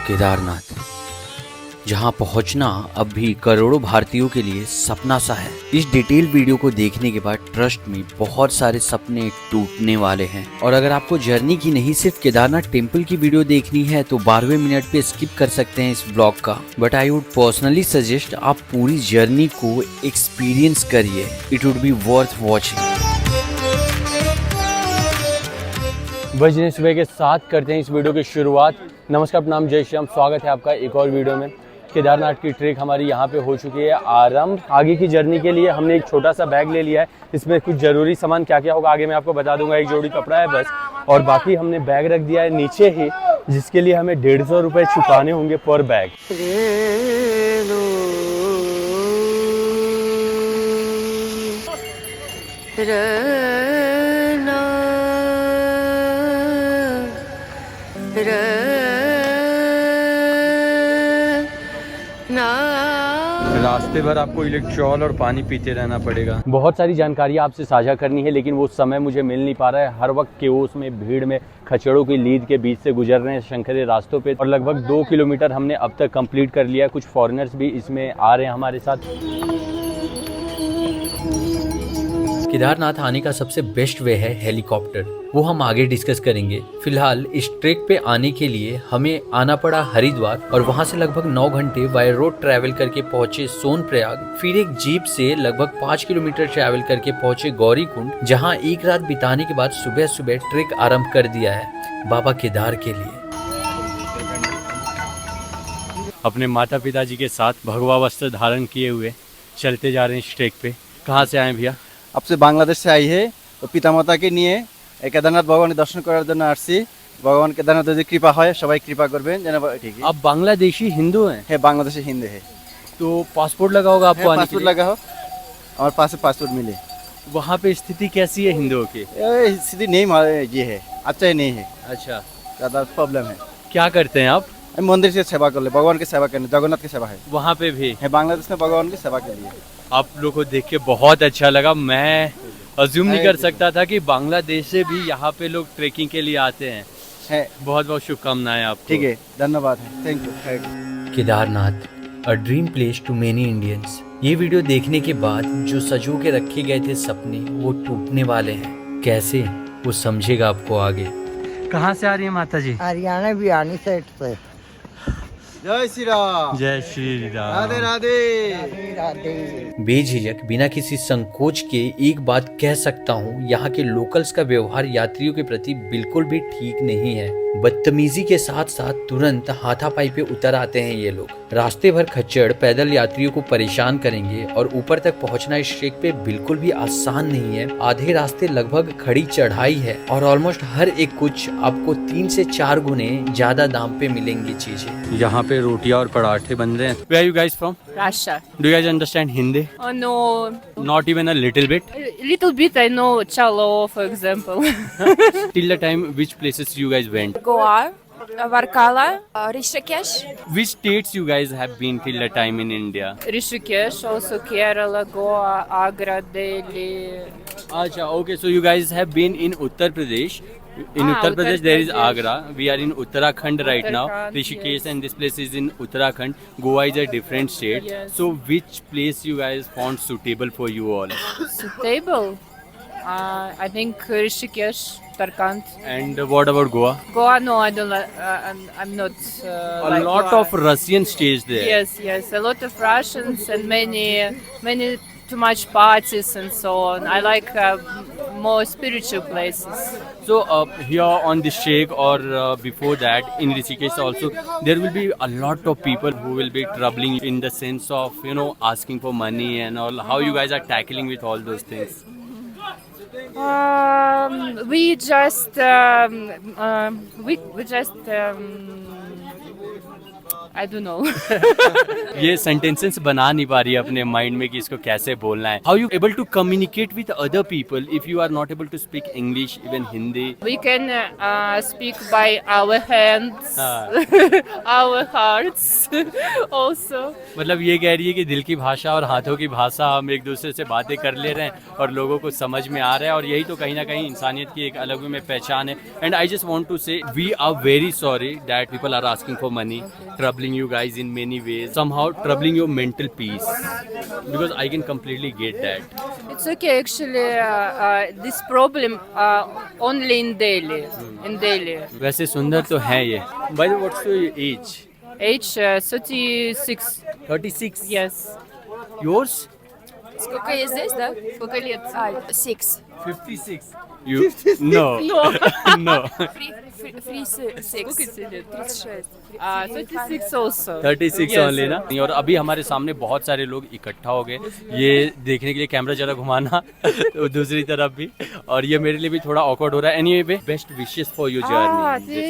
केदारनाथ, जहां पहुंचना अब भी करोड़ों भारतीयों के लिए सपना सा है। इस डिटेल वीडियो को देखने के बाद ट्रस्ट में बहुत सारे सपने टूटने वाले हैं। और अगर आपको जर्नी की नहीं सिर्फ केदारनाथ टेम्पल की वीडियो देखनी है तो 12वें मिनट पे स्किप कर सकते हैं इस ब्लॉग का। But I would personally suggest आप पूरी जर्नी को एक्सपीरियंस करिए। It would be worth watching. बजने सुबह के 7 करते हैं इस वीडियो की शुरुआत। नमस्कार, प्रणाम, जय श्री राम। स्वागत है आपका एक और वीडियो में। केदारनाथ की ट्रेक हमारी यहाँ पे हो चुकी है आरंभ। आगे की जर्नी के लिए हमने एक छोटा सा बैग ले लिया है। इसमें कुछ ज़रूरी सामान क्या क्या होगा आगे मैं आपको बता दूंगा। एक जोड़ी कपड़ा है बस, और बाकी हमने बैग रख दिया है नीचे ही, जिसके लिए हमें 150 रुपये चुकाने होंगे पर बैग। रास्ते भर आपको इलेक्ट्रॉल और पानी पीते रहना पड़ेगा। बहुत सारी जानकारी आपसे साझा करनी है, लेकिन वो समय मुझे मिल नहीं पा रहा है। हर वक्त केओस में, भीड़ में, खच्चरों की लीद के बीच से गुजर रहे हैं शंखरे रास्तों पे। और लगभग 2 किलोमीटर हमने अब तक कंप्लीट कर लिया। कुछ फॉरेनर्स भी इसमें आ रहे हैं हमारे साथ। केदारनाथ आने का सबसे बेस्ट वे है हेलीकॉप्टर, वो हम आगे डिस्कस करेंगे। फिलहाल इस ट्रेक पे आने के लिए हमें आना पड़ा हरिद्वार, और वहाँ से लगभग 9 घंटे बाय रोड ट्रैवल करके पहुँचे सोनप्रयाग। फिर एक जीप से लगभग 5 किलोमीटर ट्रैवल करके पहुँचे गौरीकुंड, जहाँ एक रात बिताने के बाद सुबह सुबह ट्रेक आरम्भ कर दिया है बाबा केदार के लिए। अपने माता पिता जी के साथ भगवा वस्त्र धारण किए हुए चलते जा रहे हैं इस ट्रेक पे। कहाँ से आए भैया? आपसे बांग्लादेश से आई है, तो पिता माताকে নিয়ে কেদারনাথ ভগবানের দর্শন করার জন্য আসছি। ভগবান কেদারনাথ যদি কৃপা হয় সবাই কৃপা করবেন যেন। ठीक है। आप बांग्लादेशी हिंदू हैं? है, बांग्लादेशी हिंदू है। तो पासपोर्ट लगा होगा आपको आने के पासपोर्ट लिए? लगा हो और पास से पासपोर्ट मिले। वहाँ पे स्थिति कैसी है हिंदुओं की? सीधी नहीं ये है, अच्छा ही नहीं है, अच्छा, ज़्यादा प्रॉब्लम है। क्या करते हैं आप? हम मंदिर से सेवा कर ले, भगवान की सेवा करने, जगन्नाथ की सेवा है। वहाँ पे भी है बांग्लादेश में भगवान की सेवा के लिए। आप लोग को देख के बहुत अच्छा लगा। मैं अज्यूम नहीं कर सकता था कि बांग्लादेश से भी यहाँ पे लोग ट्रेकिंग के लिए आते हैं। है, बहुत बहुत शुभकामनाएं आपको। ठीक है, धन्यवाद है, thank you. Kedarnath, a dream place to many Indians. ये वीडियो देखने के बाद जो सजो के रखे गए थे सपने, वो टूटने वाले हैं। कैसे, वो समझेगा आपको आगे। कहाँ से आ रही है माता जी? हरियाणा बिहानी साइड से। जय श्री राम। जय श्री राम। राधे राधे। राधे। बेझिझक बिना किसी संकोच के एक बात कह सकता हूँ, यहाँ के लोकल्स का व्यवहार यात्रियों के प्रति बिल्कुल भी ठीक नहीं है। बदतमीजी के साथ साथ तुरंत हाथापाई पे उतर आते हैं ये लोग। रास्ते भर खच्चर पैदल यात्रियों को परेशान करेंगे, और ऊपर तक पहुंचना इस ट्रेक पे बिल्कुल भी आसान नहीं है। आधे रास्ते लगभग खड़ी चढ़ाई है, और ऑलमोस्ट हर एक कुछ आपको 3 से 4 गुने ज्यादा दाम पे मिलेंगी चीजें। यहाँ पे रोटियाँ और पराठे बन रहे हैं। Where are you guys from? Russia. Do you guys understand Hindi? No, Not even a little bit. little bit I know Chalo, for example. Till the time, which places you guys went? Goa, Varkala, Rishikesh. Which states you guys have been till the time in India? Rishikesh, also Kerala, Goa, Agra, Delhi. Acha, okay, so you guys have been in Uttar Pradesh. In Uttar Uttar Pradesh there is Pradesh. Agra. We are in Uttarakhand right now. Uttarakhand, Rishikesh, yes. and this place is in Uttarakhand. Goa is a different state. Yes. So which place you guys found suitable for you all? Suitable? I think Rishikesh, Uttarakhand. And what about Goa? Goa, no, I don't like, I'm not A like lot Goa. of Russian stays there. Yes, a lot of Russians and many too much parties and so on. I like more spiritual places. So here on this trek or before that in Rishikesh also, there will be a lot of people who will be troubling in the sense of, you know, asking for money and all. How you guys are tackling with all those things? We just I don't know. ये sentences बना नहीं पा रही है अपने mind में कि इसको कैसे बोलना है. How you able to communicate with other people if you are not able to speak English, even Hindi? We can speak by our hands, our hearts also. मतलब ये कह रही है कि दिल की भाषा और हाथों की भाषा हम एक दूसरे से बातें कर ले रहे हैं और लोगों को समझ में आ रहा है, और यही तो कहीं ना कहीं इंसानियत की एक अलग में पहचान है. And I just want to say we are very sorry that people are asking for money journey, troubling you guys in many ways, somehow troubling your mental peace, because I can completely get that. It's okay actually. This problem only in Delhi. In Delhi. वैसे सुंदर तो है ये. By the way, what's your age? Age 36. 36. Yes. Yours? Сколько есть здесь, да? Сколько лет? 6. 56. You? No. No. Free 6. Сколько тебе лет? 36. 36 also. 36 Yes. Only ना. और अभी हमारे सामने बहुत सारे लोग इकट्ठा हो गए ये देखने के लिए. कैमरा जरा घुमाना तो दूसरी तरफ भी. और ये मेरे लिए भी थोड़ा ऑकवर्ड हो रहा है. Anyway, best wishes for your journey.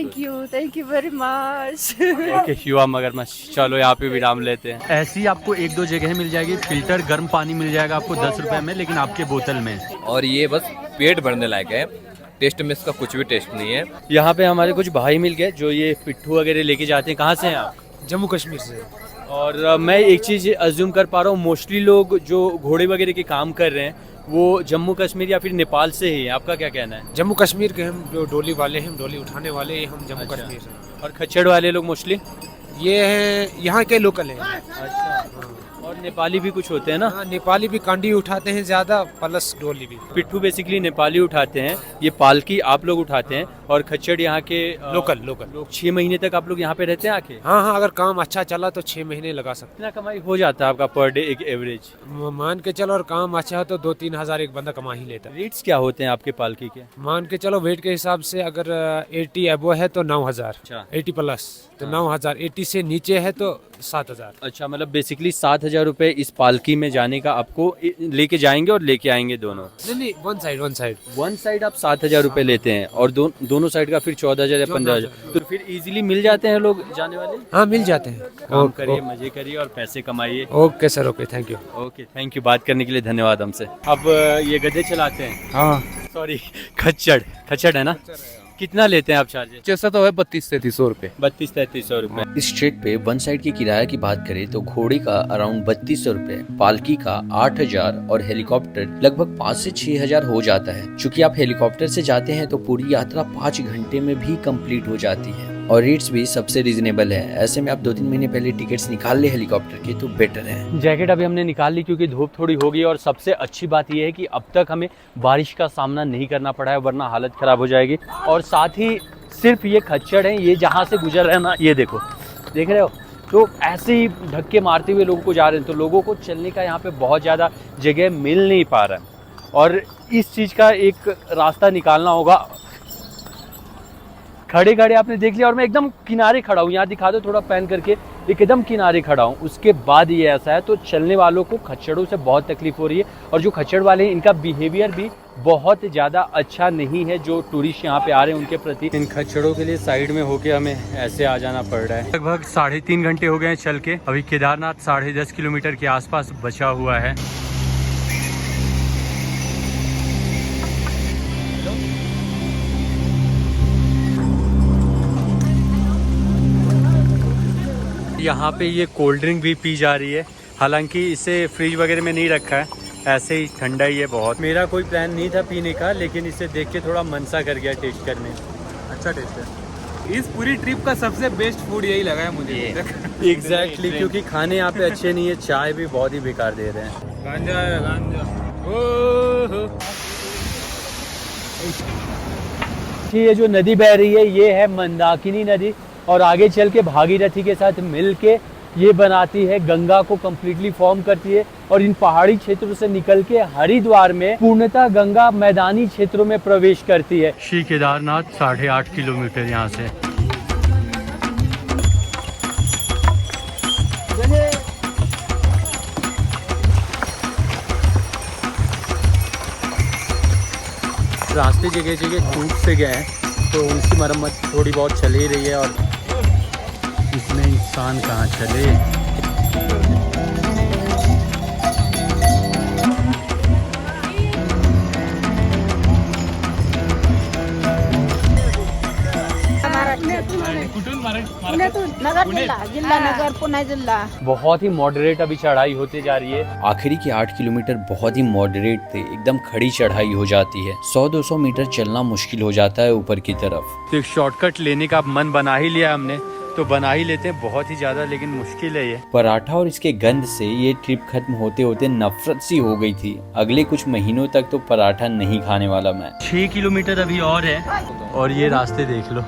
Thank you very much. Okay, युवा मगरमच्छ. चलो यहाँ पे विराम लेते हैं. ऐसी ही आपको एक दो जगह मिल जाएगी. फिल्टर गर्म पानी मिल जाएगा आपको 10 रुपए में, लेकिन आपके बोतल में. और ये बस पेट भरने लायक है. टेस्ट में इसका कुछ भी टेस्ट नहीं है. यहाँ पे हमारे कुछ भाई मिल गए जो ये पिट्ठू वगैरह लेके जाते हैं. कहाँ से हैं आप? जम्मू कश्मीर से. और मैं एक चीज़ अज्यूम कर पा रहा हूँ, मोस्टली लोग जो घोड़े वगैरह के काम कर रहे हैं वो जम्मू कश्मीर या फिर नेपाल से ही है. आपका क्या कहना है? जम्मू कश्मीर के हम जो डोली वाले हैं, डोली उठाने वाले, ये हम जम्मू कश्मीर से. और खच्चड़ वाले लोग मोस्टली ये हैं यहाँ के लोकल हैं. अच्छा. और नेपाली भी कुछ होते हैं ना? हाँ, नेपाली भी कांडी उठाते हैं ज़्यादा, प्लस डोली भी. पिट्ठू बेसिकली नेपाली उठाते हैं, ये पालकी आप लोग उठाते हैं, और खच्चड़ यहाँ के लोकल लोग. 6 महीने तक आप लोग यहाँ पे रहते हैं आके? हाँ, अगर काम अच्छा चला तो 6 महीने लगा सकते. कितना कमाई हो जाता है आपका पर डे एक एवरेज? मान के चलो, और काम अच्छा हो तो 2-3 हज़ार एक बंदा कमा ही लेता है. रेट्स क्या होते हैं आपके पालकी के? मान के चलो वेट के हिसाब से अगर 80 एबो है तो 9,000. अच्छा. 80 प्लस तो 9,000. 80 से नीचे है तो 7,000. अच्छा, मतलब बेसिकली 7,000 रुपए इस पालकी में जाने का आपको लेके जाएंगे और लेके आएंगे दोनों? नहीं, वन साइड आप 7,000 रुपए लेते हैं और दोनों साइड का फिर 14,000 या 15,000. तो फिर इजीली मिल जाते हैं लोग जाने वाले? हाँ, मिल जाते हैं. काम करिए, मजे करिए और पैसे कमाइए. Okay sir, okay, thank you. Okay, thank you. बात करने के लिए धन्यवाद हमसे. अब ये गधे चलाते हैं. हाँ, सॉरी, खच्चड़ है ना? कितना लेते हैं आप चार्जेस? जैसा तो है 32-33 रुपए. 32-33 रुपए. इस ट्रेक पे वन साइड के किराए की बात करें तो घोड़े का अराउंड 3200 रुपए, पालकी का 8,000 और हेलीकॉप्टर लगभग 5 से 6,000 हो जाता है. चूँकि आप हेलीकॉप्टर से जाते हैं तो पूरी यात्रा 5 घंटे में भी कंप्लीट हो जाती है और रेट्स भी सबसे रीजनेबल है. ऐसे में आप 2-3 महीने पहले टिकट्स निकाल ले हेलीकॉप्टर के तो बेटर है. जैकेट अभी हमने निकाल ली क्योंकि धूप थोड़ी हो गई, और सबसे अच्छी बात यह है कि अब तक हमें बारिश का सामना नहीं करना पड़ा है, वरना हालत खराब हो जाएगी. और साथ ही सिर्फ ये खच्चड़ हैं, ये जहाँ से गुजर रहे हैं ना, ये देखो, देख रहे हो, तो ऐसे ही धक्के मारते हुए लोगों को जा रहे हैं. तो लोगों को चलने का यहाँ पे बहुत ज़्यादा जगह मिल नहीं पा रहा है और इस चीज़ का एक रास्ता निकालना होगा. खड़े खड़े आपने देख लिया और मैं एकदम किनारे खड़ा हूँ. यहाँ दिखा दो थोड़ा पैन करके, एकदम किनारे खड़ा हूँ. उसके बाद ये ऐसा है, तो चलने वालों को खच्चड़ों से बहुत तकलीफ हो रही है. और जो खच्चड़ वाले हैं इनका बिहेवियर भी बहुत ज़्यादा अच्छा नहीं है जो टूरिस्ट यहाँ पे आ रहे हैं उनके प्रति. इन खच्चड़ों के लिए साइड में होके हमें ऐसे आ जाना पड़ रहा है. लगभग 3.5 घंटे हो गए हैं चल के. अभी केदारनाथ 10.5 किलोमीटर के आसपास बचा हुआ है. यहाँ पे ये कोल्ड ड्रिंक भी पी जा रही है, हालांकि इसे फ्रिज वगैरह में नहीं रखा है, ऐसे ही ठंडा ही है बहुत. मेरा कोई प्लान नहीं था पीने का, लेकिन इसे देख के थोड़ा मन सा कर गया टेस्ट करने. अच्छा टेस्ट है. इस पूरी ट्रिप का सबसे बेस्ट फूड यही लगा है मुझे. एग्जैक्टली, क्योंकि खाने यहाँ पे अच्छे नहीं है, चाय भी बहुत ही बेकार दे रहे हैं. गांजा. ये जो नदी बह रही है ये है मंदाकिनी नदी, और आगे चल के भागीरथी के साथ मिल के ये बनाती है गंगा को कम्प्लीटली फॉर्म करती है. और इन पहाड़ी क्षेत्रों से निकल के हरिद्वार में पूर्णतः गंगा मैदानी क्षेत्रों में प्रवेश करती है. श्री केदारनाथ 8.5 किलोमीटर यहाँ से. रास्ते जगह जगह टूट से गए हैं, तो उनकी मरम्मत थोड़ी बहुत चल ही रही है. और इसमें इंसान कहाँ चले. बहुत ही मॉडरेट अभी चढ़ाई होती जा रही है. आखिरी के 8 किलोमीटर बहुत ही मॉडरेट थे, एकदम खड़ी चढ़ाई हो जाती है. 100-200 मीटर चलना मुश्किल हो जाता है ऊपर की तरफ. तो एक शॉर्टकट लेने का मन बना ही लिया हमने, तो बना ही लेते हैं, बहुत ही ज़्यादा लेकिन मुश्किल है ये। पराठा और इसके गंध से ये ट्रिप खत्म होते होते नफरत सी हो गई थी। अगले कुछ महीनों तक तो पराठा नहीं खाने वाला मैं। 6 किलोमीटर अभी और है और ये रास्ते देख लो।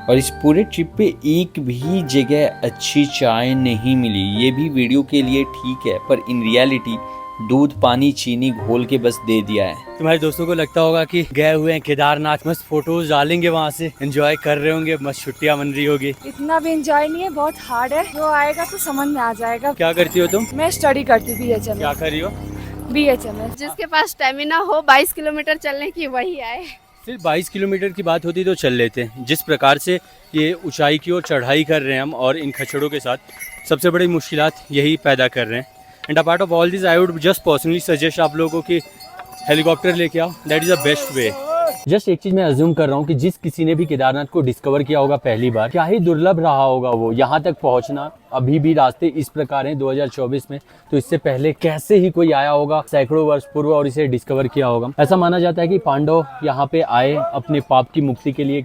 और इस पूरे ट्रिप पे एक भी जगह अच्छी चाय नहीं मिली। ये भी वीडियो के लिए ठीक है, पर इन रियलिटी दूध पानी चीनी घोल के बस दे दिया है। तुम्हारे दोस्तों को लगता होगा कि गए हुए हैं केदारनाथ, मस्त फोटोज डालेंगे, वहाँ से एंजॉय कर रहे होंगे, मस्त छुट्टियां मन रही होगी। इतना भी एंजॉय नहीं है, बहुत हार्ड है। जो आएगा तो समझ में आ जाएगा। क्या करती हो तुम? मैं स्टडी करती BHMS। क्या कर रही हो? BHMS। जिसके पास स्टेमिना हो 22 किलोमीटर चलने की वही आए। सिर्फ 22 किलोमीटर की बात होती तो चल लेते हैं। जिस प्रकार से ये ऊंचाई की ओर चढ़ाई कर रहे हैं हम, और इन खचड़ों के साथ सबसे बड़ी मुश्किलात यही पैदा कर रहे हैं। And apart of all this I would just personally suggest आप लोगों को कि हेलीकॉप्टर लेके आओ, that is the best way. Just एक चीज़ मैं अज्यूम कर रहा हूँ कि जिस किसी ने भी केदारनाथ को डिस्कवर किया होगा पहली बार, क्या ही दुर्लभ रहा होगा वो यहाँ तक पहुँचना। अभी भी रास्ते इस प्रकार हैं 2024 में, तो इससे पहले कैसे ही कोई आया होगा सैकड़ों वर्ष पूर्व और इसे डिस्कवर किया होगा। ऐसा माना जाता है कि पांडव यहाँ पे आए अपने पाप की मुक्ति के लिए।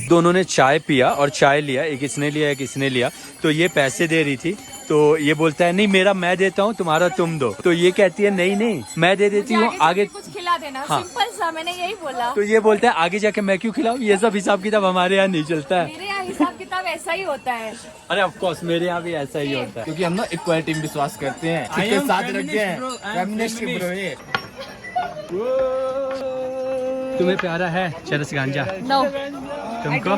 दोनों ने चाय पिया और चाय लिया, एक इसने लिया एक इसने लिया। तो ये पैसे दे रही थी, तो ये बोलता है नहीं मेरा मैं देता हूँ, तुम्हारा तुम दो। तो ये कहती है नहीं नहीं मैं दे देती हूँ, आगे कुछ खिला देना। हाँ। सिंपल सा, मैंने यही बोला। तो ये बोलता है आगे जाके मैं क्यों खिलाऊं, ये सब हिसाब किताब हमारे यहाँ नहीं चलता है। मेरे यहाँ हिसाब किताब ऐसा ही होता है। अरे ऑफ कोर्स मेरे यहाँ भी ऐसा ही होता है, क्योंकि हम ना इक्वालिटी में विश्वास करते हैं, सबके साथ रखते हैं। फेमिनिस्ट ब्रो ये। तुम्हें प्यारा है चरस गांजा? नो, तुमको?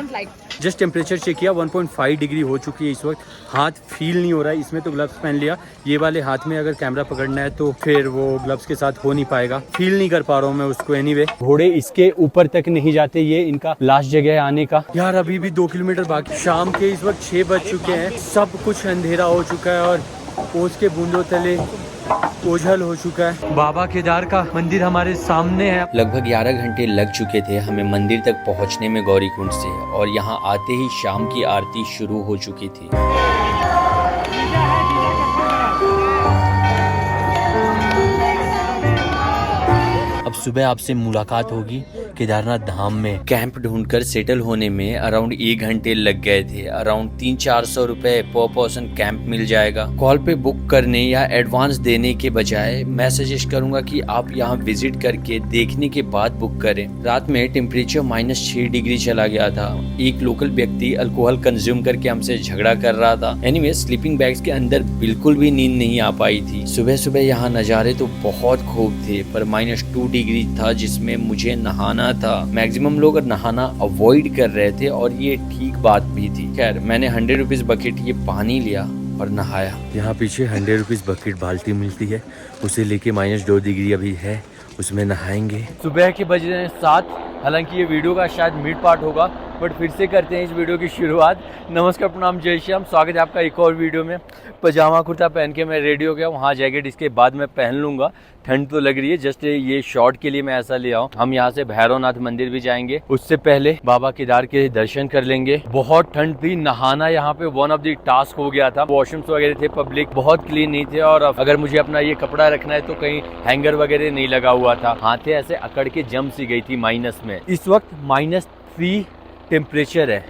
जस्ट टेम्परेचर चेक किया, 1.5 डिग्री हो चुकी है इस वक्त। हाथ फील नहीं हो रहा है, इसमें तो ग्लव्स पहन लिया। ये वाले हाथ में अगर कैमरा पकड़ना है तो फिर वो ग्लव्स के साथ हो नहीं पाएगा। फील नहीं कर पा रहा हूँ मैं उसको। एनीवे, घोड़े इसके ऊपर तक नहीं जाते, ये इनका लास्ट जगह है आने का। यार अभी भी 2 किलोमीटर बाकी। शाम के इस वक्त 6 बज चुके हैं, सब कुछ अंधेरा हो चुका है और ओस के बूंदों तले ओझल हो चुका है। बाबा केदार का मंदिर हमारे सामने है। लगभग 11 घंटे लग चुके थे हमें मंदिर तक पहुंचने में गौरीकुंड से, और यहाँ आते ही शाम की आरती शुरू हो चुकी थी। अब सुबह आपसे मुलाकात होगी केदारनाथ धाम में। कैंप ढूंढकर सेटल होने में अराउंड 1 घंटे लग गए थे। अराउंड 300-400 रुपए पर पर्सन कैंप मिल जाएगा। कॉल पे बुक करने या एडवांस देने के बजाय मैं सजेस्ट करूंगा कि आप यहाँ विजिट करके देखने के बाद बुक करें। रात में टेम्परेचर -6 डिग्री चला गया था। एक लोकल व्यक्ति अल्कोहल कंज्यूम करके हमसे झगड़ा कर रहा था। एनीवे, स्लीपिंग बैग्स के अंदर बिल्कुल भी नींद नहीं आ पाई थी। सुबह सुबह यहाँ नज़ारे तो बहुत खूब थे, पर -2 डिग्री था जिसमें मुझे नहाना था। मैक्सिमम लोग नहाना अवॉइड कर रहे थे और ये ठीक बात भी थी। खैर, मैंने 100 रुपीज बकेट ये पानी लिया और नहाया। यहाँ पीछे 100 रुपीज बकेट बाल्टी मिलती है, उसे लेके -2 डिग्री अभी है, उसमें नहाएंगे। सुबह के बज रहे हैं 7। हालांकि ये वीडियो का शायद मिड पार्ट होगा, बट फिर से करते हैं इस वीडियो की शुरुआत। नमस्कार, प्रणाम, जय श्याम। स्वागत है आपका एक और वीडियो में। पजामा कुर्ता पहन के मैं रेडी हो गया। वहाँ जैकेट इसके बाद मैं पहन लूँगा, ठंड तो लग रही है। जस्ट ये शॉर्ट के लिए मैं ऐसा ले आऊँ। हम यहाँ से भैरवनाथ मंदिर भी जाएंगे, उससे पहले बाबा केदार के दर्शन कर लेंगे। बहुत ठंड थी, नहाना यहाँ पे वन ऑफ द टास्क हो गया था। वॉशरूम्स वगैरह थे, पब्लिक बहुत क्लीन नहीं थे, और अगर मुझे अपना ये कपड़ा रखना है तो कहीं हैंगर वगैरह नहीं लगा हुआ था। हाथें ऐसे अकड़ के जम सी गई थी माइनस में। इस वक्त -3 टेम्परेचर है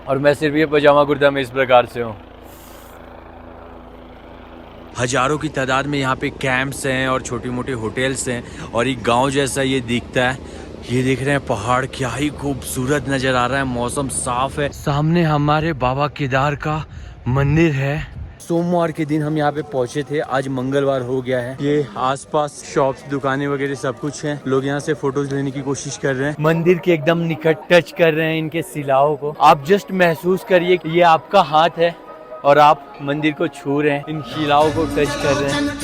और मैं सिर्फ ये पजामा कुर्ता में इस प्रकार से हूँ। हजारों की तादाद में यहाँ पे कैंप्स हैं और छोटी मोटी होटल्स हैं, और एक गांव जैसा ये दिखता है। ये देख रहे हैं पहाड़, क्या ही खूबसूरत नजर आ रहा है। मौसम साफ है। सामने हमारे बाबा केदार का मंदिर है। सोमवार के दिन हम यहाँ पे पहुंचे थे, आज मंगलवार हो गया है। ये आसपास शॉप्स, दुकानें वगैरह सब कुछ हैं। लोग यहाँ से फोटोज लेने की कोशिश कर रहे हैं। मंदिर के एकदम निकट टच कर रहे हैं इनके शिलाओं को। आप जस्ट महसूस करिए कि ये आपका हाथ है और आप मंदिर को छू रहे हैं, इन शिलाओं को टच कर रहे हैं।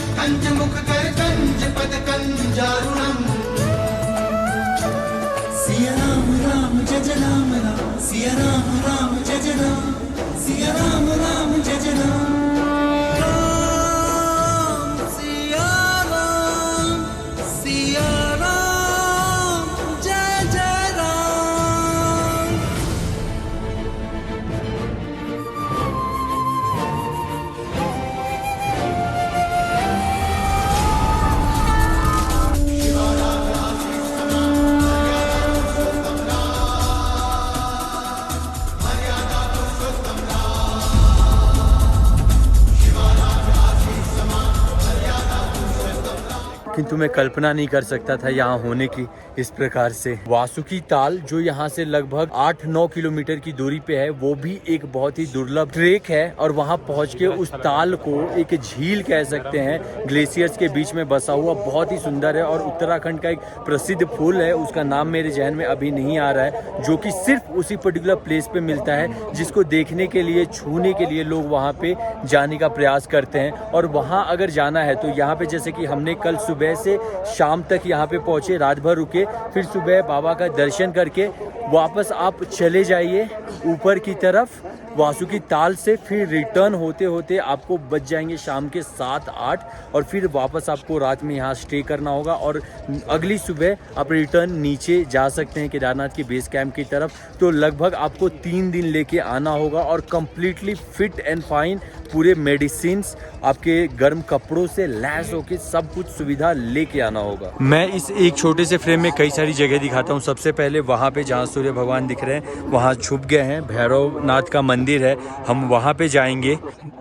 किंतु मैं कल्पना नहीं कर सकता था यहाँ होने की इस प्रकार से। वासुकी ताल जो यहाँ से लगभग 8-9 किलोमीटर की दूरी पे है, वो भी एक बहुत ही दुर्लभ ट्रेक है और वहाँ पहुँच के उस ताल को एक झील कह सकते हैं, ग्लेशियर्स के बीच में बसा हुआ, बहुत ही सुंदर है। और उत्तराखंड का एक प्रसिद्ध फूल है, उसका नाम मेरे जहन में अभी नहीं आ रहा है, जो कि सिर्फ उसी पर्टिकुलर प्लेस पे मिलता है, जिसको देखने के लिए, छूने के लिए लोग वहाँ पे जाने का प्रयास करते हैं। और वहाँ अगर जाना है तो यहाँ पे जैसे कि हमने कल सुबह से शाम तक यहाँ पे पहुँचे, रात भर रुके, फिर सुबह बाबा का दर्शन करके वापस आप चले जाइए ऊपर की तरफ वासुकी ताल से। फिर रिटर्न होते होते आपको बच जाएंगे शाम के 7-8 और फिर वापस आपको रात में यहाँ स्टे करना होगा और अगली सुबह आप रिटर्न नीचे जा सकते हैं केदारनाथ के बेस कैंप की तरफ। तो लगभग आपको 3 दिन लेके आना होगा और कम्प्लीटली फिट एंड फाइन, पूरे मेडिसिन्स, आपके गर्म कपड़ों से लैस होके सब कुछ सुविधा लेके आना होगा। मैं इस एक छोटे से फ्रेम में कई सारी जगह दिखाता हूँ। सबसे पहले वहाँ पे जहाँ सूर्य भगवान दिख रहे हैं वहाँ छुप गए हैं, भैरवनाथ का मंदिर है, हम वहाँ पे जाएंगे।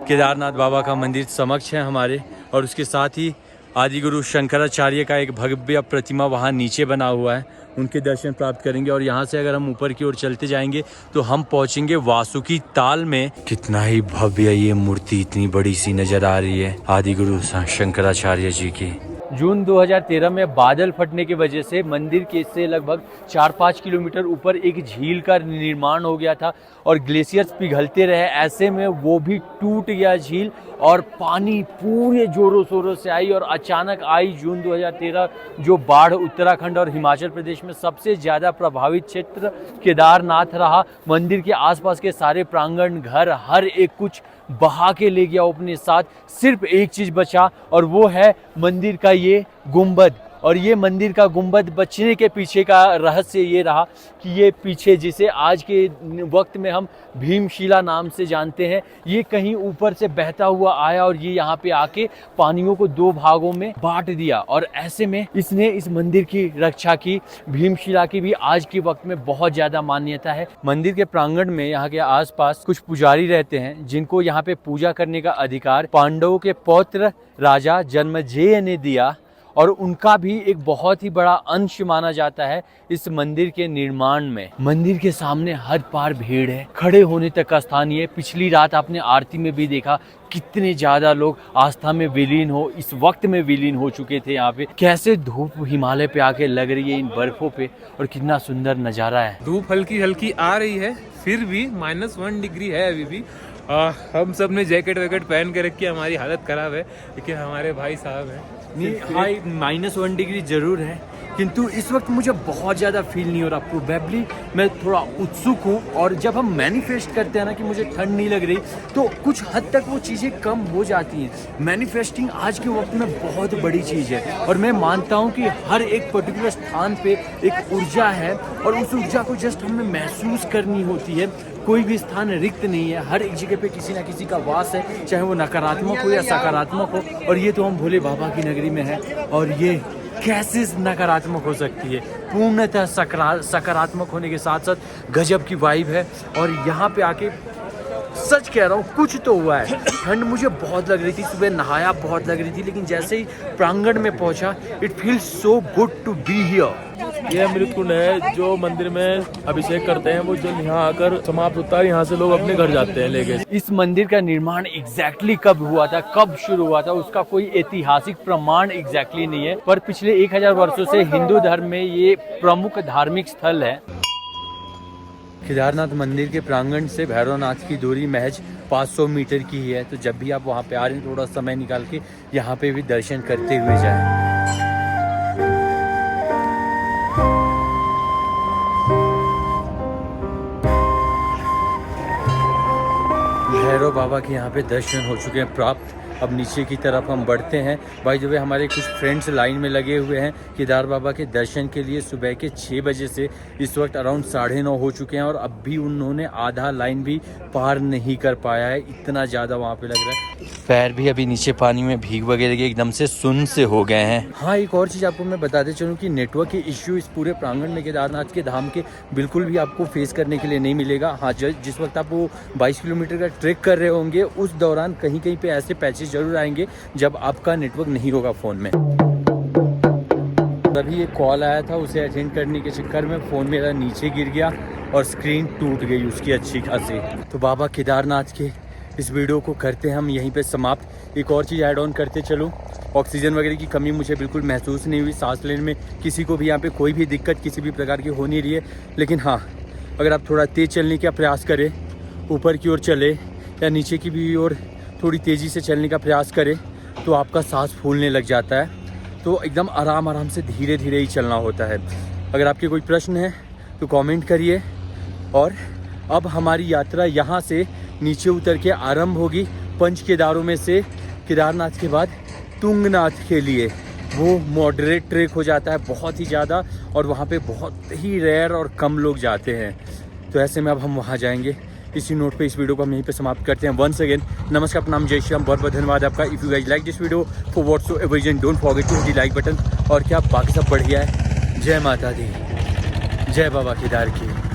केदारनाथ बाबा का मंदिर समक्ष है हमारे और उसके साथ ही आदिगुरु शंकराचार्य का एक भव्य प्रतिमा वहाँ नीचे बना हुआ है, उनके दर्शन प्राप्त करेंगे। और यहाँ से अगर हम ऊपर की ओर चलते जाएंगे तो हम पहुँचेंगे वासुकी ताल में। कितना ही भव्य ये मूर्ति इतनी बड़ी सी नजर आ रही है आदिगुरु शंकराचार्य जी की। जून 2013 में बादल फटने की वजह से मंदिर के से लगभग 4-5 किलोमीटर ऊपर एक झील का निर्माण हो गया था और ग्लेशियर्स पिघलते रहे, ऐसे में वो भी टूट गया झील और पानी पूरे जोरों शोरों से आई और अचानक आई जून 2013 जो बाढ़। उत्तराखंड और हिमाचल प्रदेश में सबसे ज़्यादा प्रभावित क्षेत्र केदारनाथ रहा। मंदिर के आसपास के सारे प्रांगण, घर, हर एक कुछ बहा के ले गया अपने साथ। सिर्फ एक चीज़ बचा और वो है मंदिर का ये गुंबद। और ये मंदिर का गुंबद बचने के पीछे का रहस्य ये रहा कि ये पीछे, जिसे आज के वक्त में हम भीमशिला नाम से जानते हैं, ये कहीं ऊपर से बहता हुआ आया और ये यहाँ पे आके पानियों को 2 भागों में बांट दिया और ऐसे में इसने इस मंदिर की रक्षा की। भीमशिला की भी आज के वक्त में बहुत ज्यादा मान्यता है। मंदिर के प्रांगण में यहाँ के आसपास कुछ पुजारी रहते हैं जिनको यहाँ पे पूजा करने का अधिकार पांडवों के पौत्र राजा जन्मेजय ने दिया और उनका भी एक बहुत ही बड़ा अंश माना जाता है इस मंदिर के निर्माण में। मंदिर के सामने हर पार भीड़ है, खड़े होने तक का स्थान ये। पिछली रात आपने आरती में भी देखा कितने ज्यादा लोग आस्था में विलीन हो, इस वक्त में विलीन हो चुके थे यहाँ पे। कैसे धूप हिमालय पे आके लग रही है इन बर्फों पे और कितना सुंदर नजारा है। धूप हल्की हल्की आ रही है, फिर भी -1 डिग्री है अभी भी। हम सब ने जैकेट वैकेट पहन के रखी, हमारी हालत खराब है, लेकिन हमारे भाई साहब हैं। हाई -1 डिग्री जरूर है, किंतु इस वक्त मुझे बहुत ज़्यादा फील नहीं हो रहा। प्रोबेबली मैं थोड़ा उत्सुक हूँ और जब हम मैनिफेस्ट करते हैं ना कि मुझे ठंड नहीं लग रही, तो कुछ हद तक वो चीज़ें कम हो जाती हैं। मैनिफेस्टिंग आज के वक्त में बहुत बड़ी चीज़ है और मैं मानता हूँ कि हर एक पर्टिकुलर स्थान पे एक ऊर्जा है और उस ऊर्जा को जस्ट हमें महसूस करनी होती है। कोई भी स्थान रिक्त नहीं है, हर एक जगह पे किसी ना किसी का वास है, चाहे वो नकारात्मक हो या सकारात्मक हो। और ये तो हम भोले बाबा की नगरी में है और ये कैसे नकारात्मक हो सकती है, पूर्णतः सकारात्मक होने के साथ साथ गजब की वाइब है। और यहाँ पे आके सच कह रहा हूँ कुछ तो हुआ है। ठंड मुझे बहुत लग रही थी, सुबह नहाया बहुत लग रही थी, लेकिन जैसे ही प्रांगण में पहुंचा it feels so good to be here. ये अमृत कुंड है जो मंदिर में अभिषेक करते हैं, वो जल यहाँ आकर समाप्त होता है, यहाँ से लोग अपने घर जाते हैं लेके। इस मंदिर का निर्माण एग्जैक्टली कब हुआ था, कब शुरू हुआ था, उसका कोई ऐतिहासिक प्रमाण एग्जैक्टली नहीं है, पर पिछले 1000 वर्षों से हिंदू धर्म में ये प्रमुख धार्मिक स्थल है। केदारनाथ मंदिर के प्रांगण से भैरवनाथ की दूरी महज 500 मीटर की ही है, तो जब भी आप वहाँ पे आ रहे हैं थोड़ा समय निकाल के यहाँ पे भी दर्शन करते हुए जाएं। भैरव बाबा के यहाँ पे दर्शन हो चुके हैं प्राप्त। अब नीचे की तरफ हम बढ़ते हैं। भाई जो हमारे कुछ फ्रेंड्स लाइन में लगे हुए हैं केदार बाबा के दर्शन के लिए सुबह के 6 बजे से। इस वक्त अराउंड 9:30 हो चुके हैं और अब भी उन्होंने आधा लाइन भी पार नहीं कर पाया है, इतना ज़्यादा वहाँ पे लग रहा है। पैर भी अभी नीचे पानी में भीग वगैरह के एकदम से सुन्न से हो गए हैं। हाँ, एक और चीज़ आपको मैं बताते चलूँ कि नेटवर्क के इश्यू इस पूरे प्रांगण में केदारनाथ के धाम के बिल्कुल भी आपको फेस करने के लिए नहीं मिलेगा। हाँ, जिस वक्त आप वो 22 किलोमीटर का ट्रैक कर रहे होंगे उस दौरान कहीं कहीं पे ऐसे पैचेस जरूर आएंगे जब आपका नेटवर्क नहीं होगा फ़ोन में। अभी एक कॉल आया था, उसे अटेंड करने के चक्कर में फ़ोन मेरा नीचे गिर गया और स्क्रीन टूट गई उसकी अच्छी खासी। तो बाबा केदारनाथ के इस वीडियो को करते हैं हम यहीं पे समाप्त। एक और चीज़ ऐड ऑन करते चलूँ, ऑक्सीजन वगैरह की कमी मुझे बिल्कुल महसूस नहीं हुई। सांस लेने में किसी को भी यहाँ पे कोई भी दिक्कत किसी भी प्रकार की हो नहीं रही है। लेकिन हाँ, अगर आप थोड़ा तेज़ चलने का प्रयास करें, ऊपर की ओर चले या नीचे की भी ओर थोड़ी तेज़ी से चलने का प्रयास करें तो आपका सांस फूलने लग जाता है। तो एकदम आराम आराम से धीरे धीरे ही चलना होता है। अगर आपके कोई प्रश्न है तो कमेंट करिए। और अब हमारी यात्रा यहाँ से नीचे उतर के आरंभ होगी पंच केदारों में से केदारनाथ के बाद तुंगनाथ के लिए। वो मॉडरेट ट्रैक हो जाता है बहुत ही ज़्यादा, और वहाँ पे बहुत ही रेयर और कम लोग जाते हैं। तो ऐसे में अब हम वहाँ जाएंगे। इसी नोट पे इस वीडियो को हम यहीं पे समाप्त करते हैं। वंस अगेन नमस्कार, प्रणाम, जय श्री राम, बहुत बहुत धन्यवाद आपका। If you guys like this video for whatsoever reason don't forget to hit the like button. और क्या बाकी सब बढ़िया है। जय माता दी, जय बाबा केदार की।